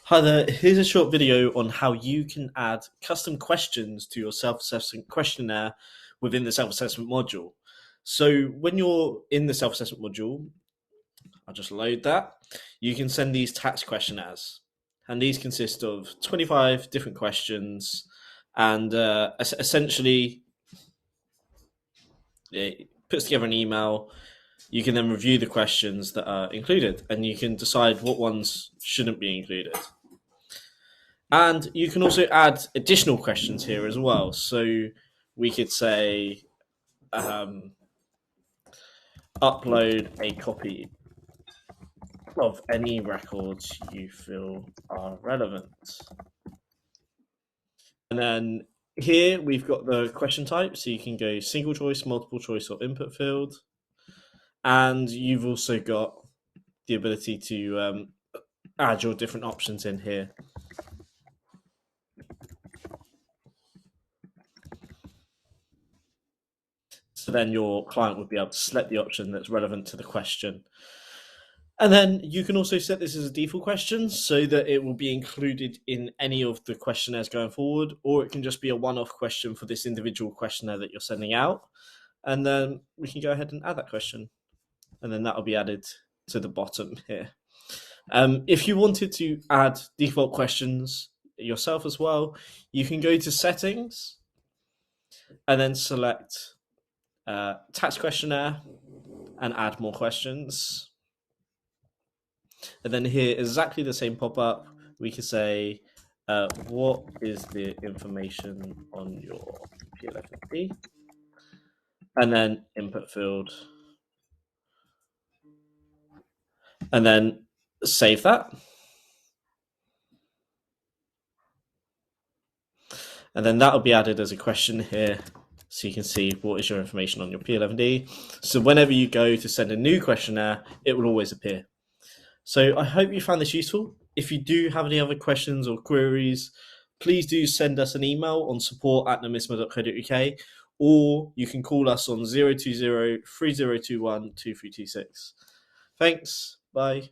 Hi there, here's a short video on how you can add custom questions to your self-assessment questionnaire within the self-assessment module. So when you're in the self-assessment module, I'll just load that, you can send these tax questionnaires. And these consist of 25 different questions, and essentially it puts together an email. You can then review the questions that are included, and you can decide what ones shouldn't be included. And you can also add additional questions here as well. So we could say upload a copy of any records you feel are relevant. And then here we've got the question type. So you can go single choice, multiple choice, or input field. And you've also got the ability to add your different options in here. So then your client would be able to select the option that's relevant to the question. And then you can also set this as a default question so that it will be included in any of the questionnaires going forward, or it can just be a one-off question for this individual questionnaire that you're sending out. And then we can go ahead and add that question. And then that will be added to the bottom here. If you wanted to add default questions yourself as well, you can go to settings and then select tax questionnaire and add more questions. And then here, exactly the same pop-up, we can say, what is the information on your P11D? And then input field. And then save that. And then that'll be added as a question here. So you can see what is your information on your P11D. So whenever you go to send a new questionnaire, it will always appear. So I hope you found this useful. If you do have any other questions or queries, please do send us an email on support@nomisma.co.uk, or you can call us on 020 3021 2326. Thanks. Bye.